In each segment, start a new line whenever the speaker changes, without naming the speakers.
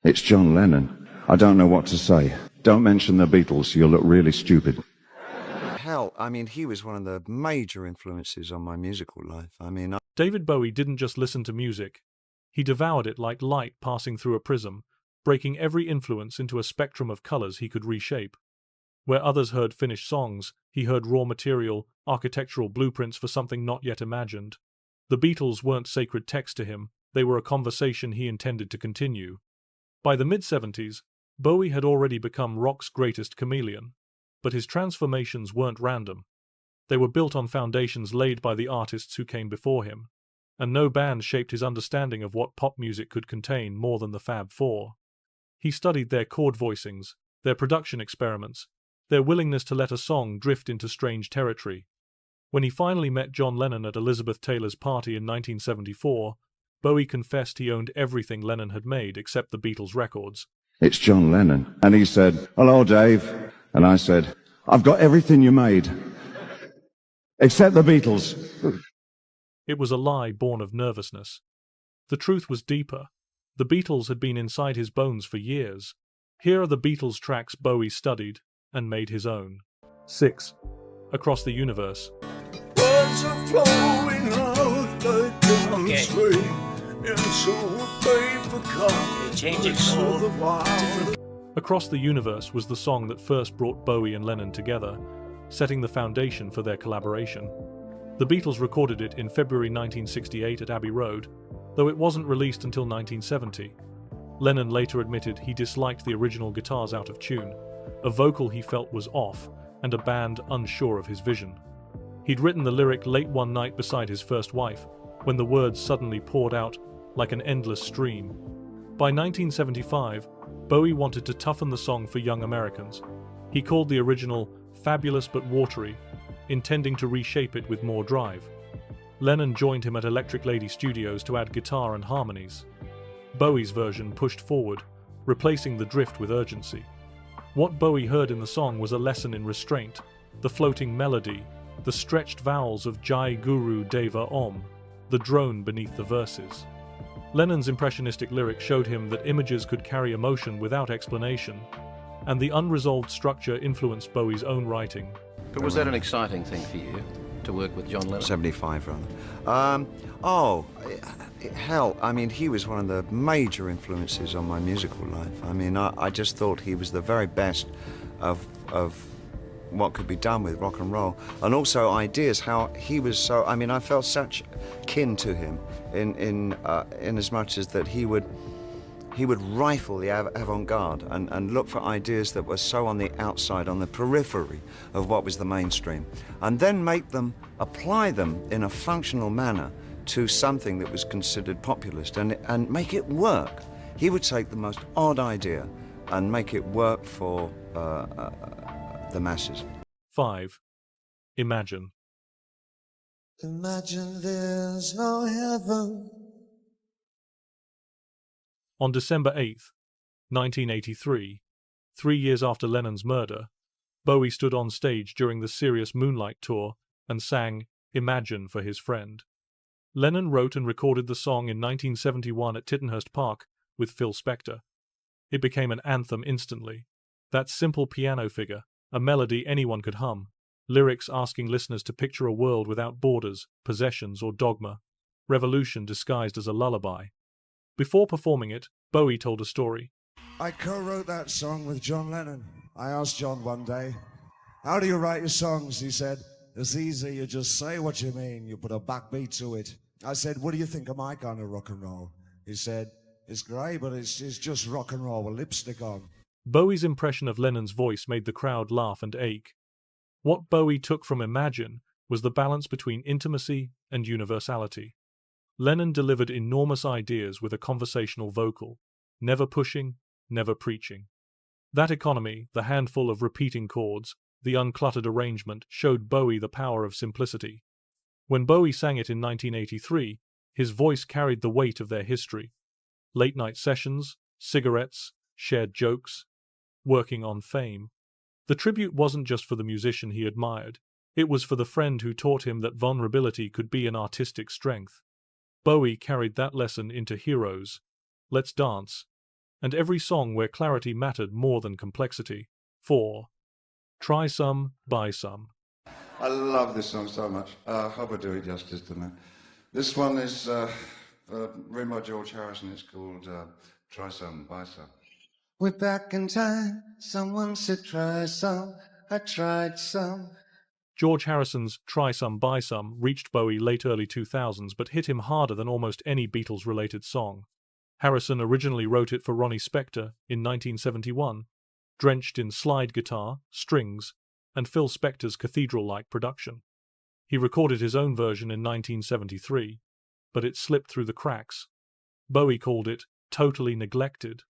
It's John Lennon. I don't know what to say. Don't mention the Beatles, you'll look really stupid.
Hell, I mean, he was one of the major influences on my musical life.
David Bowie didn't just listen to music. He devoured it like light passing through a prism, breaking every influence into a spectrum of colors he could reshape. Where others heard finished songs, he heard raw material, architectural blueprints for something not yet imagined. The Beatles weren't sacred text to him, they were a conversation he intended to continue. By the mid-70s, Bowie had already become rock's greatest chameleon. But his transformations weren't random. They were built on foundations laid by the artists who came before him, and no band shaped his understanding of what pop music could contain more than the Fab Four. He studied their chord voicings, their production experiments, their willingness to let a song drift into strange territory. When he finally met John Lennon at Elizabeth Taylor's party in 1974, Bowie confessed he owned everything Lennon had made except the Beatles records.
It's John Lennon. And he said, "Hello, Dave." And I said, "I've got everything you made, except the Beatles."
It was a lie born of nervousness. The truth was deeper. The Beatles had been inside his bones for years. Here are the Beatles tracks Bowie studied and made his own. 6. Across the Universe.
Words are flowing out like downstream into a paper cup.
Changing
Across the Universe was the song that first brought Bowie and Lennon together, setting the foundation for their collaboration. The Beatles recorded it in February 1968 at Abbey Road, though it wasn't released until 1970. Lennon later admitted he disliked the original guitars out of tune, a vocal he felt was off, and a band unsure of his vision. He'd written the lyric late one night beside his first wife, when the words suddenly poured out like an endless stream. By 1975, Bowie wanted to toughen the song for young Americans. He called the original "fabulous but watery," intending to reshape it with more drive. Lennon joined him at Electric Lady Studios to add guitar and harmonies. Bowie's version pushed forward, replacing the drift with urgency. What Bowie heard in the song was a lesson in restraint, the floating melody, the stretched vowels of Jai Guru Deva Om, the drone beneath the verses. Lennon's impressionistic lyric showed him that images could carry emotion without explanation, and the unresolved structure influenced Bowie's own writing.
But was that an exciting thing for you, to work with John Lennon?
75, rather. Hell, I mean, he was one of the major influences on my musical life. I mean, I just thought he was the very best of what could be done with rock and roll, and also ideas, how he was so, I mean, I felt such kin to him in as much as that he would rifle the avant-garde and look for ideas that were so on the outside, on the periphery of what was the mainstream, and then apply them in a functional manner to something that was considered populist and make it work. He would take the most odd idea and make it work for the masses.
5. Imagine.
Imagine there's no heaven.
On December 8, 1983, 3 years after Lennon's murder, Bowie stood on stage during the Serious Moonlight Tour and sang Imagine for his friend. Lennon wrote and recorded the song in 1971 at Tittenhurst Park with Phil Spector. It became an anthem instantly. That simple piano figure, a melody anyone could hum, lyrics asking listeners to picture a world without borders, possessions, or dogma, revolution disguised as a lullaby. Before performing it, Bowie told a story.
I co-wrote that song with John Lennon. I asked John one day, "How do you write your songs?" He said, "It's easy, you just say what you mean, you put a backbeat to it." I said, "What do you think of my kind of rock and roll?" He said, "It's great, but it's just rock and roll with lipstick on."
Bowie's impression of Lennon's voice made the crowd laugh and ache. What Bowie took from Imagine was the balance between intimacy and universality. Lennon delivered enormous ideas with a conversational vocal, never pushing, never preaching. That economy, the handful of repeating chords, the uncluttered arrangement, showed Bowie the power of simplicity. When Bowie sang it in 1983, his voice carried the weight of their history. Late-night sessions, cigarettes, shared jokes, working on fame. The tribute wasn't just for the musician he admired. It was for the friend who taught him that vulnerability could be an artistic strength. Bowie carried that lesson into Heroes, Let's Dance, and every song where clarity mattered more than complexity. 4. Try Some, Buy Some.
I love this song so much. I hope I do it justice tonight. This one is written by George Harrison. It's called Try Some, Buy Some.
We're back in time. Someone said try some. I tried some.
George Harrison's Try Some, Buy Some reached Bowie late early 2000s but hit him harder than almost any Beatles-related song. Harrison originally wrote it for Ronnie Spector in 1971, drenched in slide guitar, strings, and Phil Spector's cathedral-like production. He recorded his own version in 1973, but it slipped through the cracks. Bowie called it totally neglected.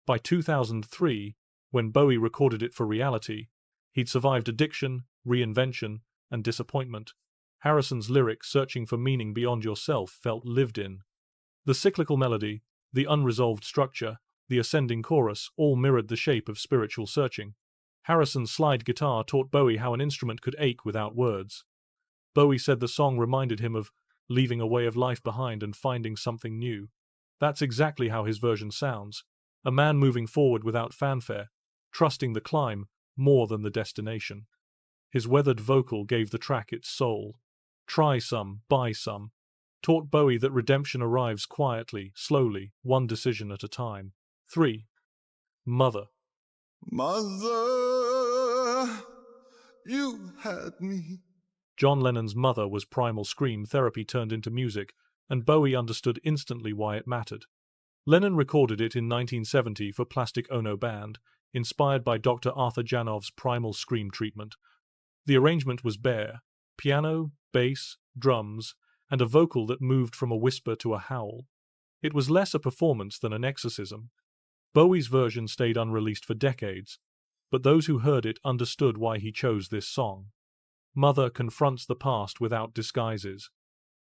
By 2003, when Bowie recorded it for Reality, he'd survived addiction, reinvention, and disappointment. Harrison's lyric, searching for meaning beyond yourself, felt lived in. The cyclical melody, the unresolved structure, the ascending chorus all mirrored the shape of spiritual searching. Harrison's slide guitar taught Bowie how an instrument could ache without words. Bowie said the song reminded him of leaving a way of life behind and finding something new. That's exactly how his version sounds. A man moving forward without fanfare, trusting the climb more than the destination. His weathered vocal gave the track its soul. Try Some, Buy Some taught Bowie that redemption arrives quietly, slowly, one decision at a time. 3. Mother.
Mother, you had me.
John Lennon's Mother was primal scream therapy turned into music, and Bowie understood instantly why it mattered. Lennon recorded it in 1970 for Plastic Ono Band, inspired by Dr. Arthur Janov's primal scream treatment. The arrangement was bare: piano, bass, drums, and a vocal that moved from a whisper to a howl. It was less a performance than an exorcism. Bowie's version stayed unreleased for decades, but those who heard it understood why he chose this song. Mother confronts the past without disguises.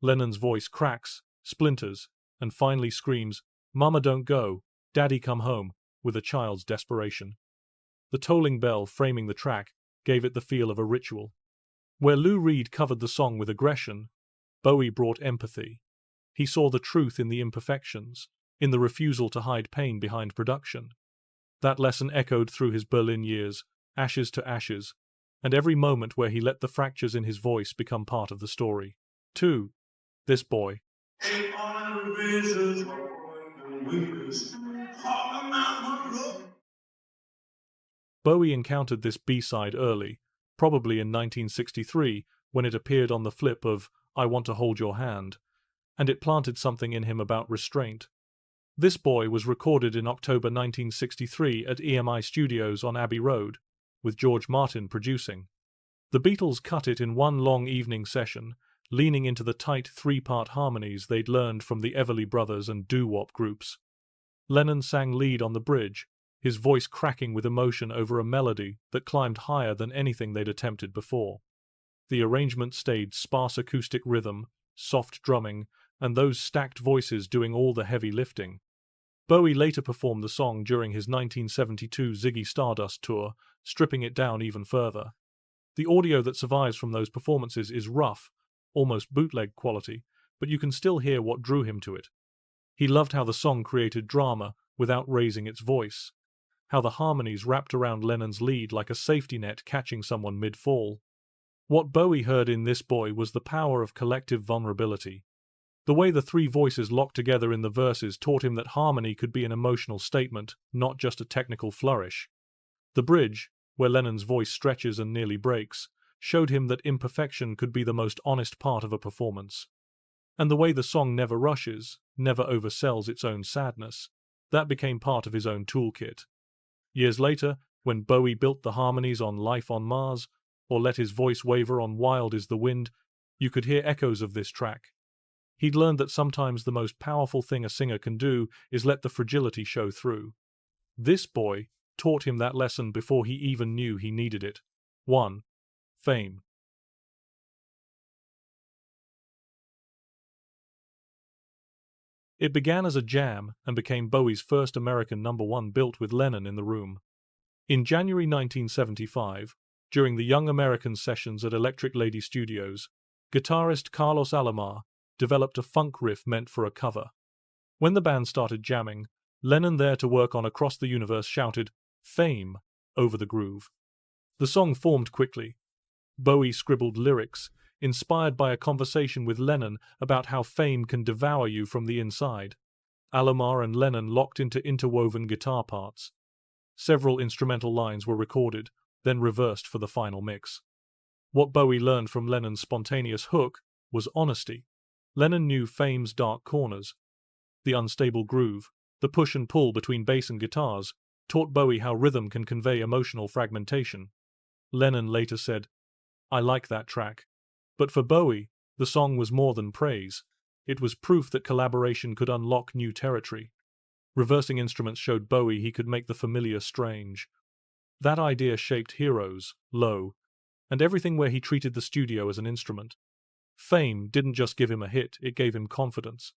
Lennon's voice cracks, splinters, and finally screams, "Mama, don't go, Daddy, come home," with a child's desperation. The tolling bell framing the track gave it the feel of a ritual. Where Lou Reed covered the song with aggression, Bowie brought empathy. He saw the truth in the imperfections, in the refusal to hide pain behind production. That lesson echoed through his Berlin years, ashes to ashes, and every moment where he let the fractures in his voice become part of the story. 2. This Boy. Bowie encountered this B-side early, probably in 1963, when it appeared on the flip of I Want to Hold Your Hand, and it planted something in him about restraint. This Boy was recorded in October 1963 at EMI Studios on Abbey Road, with George Martin producing. The Beatles cut it in one long evening session, leaning into the tight three-part harmonies they'd learned from the Everly Brothers and doo-wop groups. Lennon sang lead on the bridge, his voice cracking with emotion over a melody that climbed higher than anything they'd attempted before. The arrangement stayed sparse acoustic rhythm, soft drumming, and those stacked voices doing all the heavy lifting. Bowie later performed the song during his 1972 Ziggy Stardust tour, stripping it down even further. The audio that survives from those performances is rough, almost bootleg quality, but you can still hear what drew him to it. He loved how the song created drama without raising its voice, how the harmonies wrapped around Lennon's lead like a safety net catching someone mid-fall. What Bowie heard in This Boy was the power of collective vulnerability. The way the three voices locked together in the verses taught him that harmony could be an emotional statement, not just a technical flourish. The bridge, where Lennon's voice stretches and nearly breaks, showed him that imperfection could be the most honest part of a performance. And the way the song never rushes, never oversells its own sadness, that became part of his own toolkit. Years later, when Bowie built the harmonies on Life on Mars, or let his voice waver on Wild is the Wind, you could hear echoes of this track. He'd learned that sometimes the most powerful thing a singer can do is let the fragility show through. This Boy taught him that lesson before he even knew he needed it. 1. Fame. It began as a jam and became Bowie's first American #1 built with Lennon in the room. In January 1975, during the Young American sessions at Electric Lady Studios, guitarist Carlos Alomar developed a funk riff meant for a cover. When the band started jamming, Lennon, there to work on Across the Universe, shouted, "Fame," over the groove. The song formed quickly. Bowie scribbled lyrics, inspired by a conversation with Lennon about how fame can devour you from the inside. Alomar and Lennon locked into interwoven guitar parts. Several instrumental lines were recorded, then reversed for the final mix. What Bowie learned from Lennon's spontaneous hook was honesty. Lennon knew fame's dark corners. The unstable groove, the push and pull between bass and guitars, taught Bowie how rhythm can convey emotional fragmentation. Lennon later said, "I like that track." But for Bowie, the song was more than praise. It was proof that collaboration could unlock new territory. Reversing instruments showed Bowie he could make the familiar strange. That idea shaped Heroes, Low, and everything where he treated the studio as an instrument. Fame didn't just give him a hit, it gave him confidence.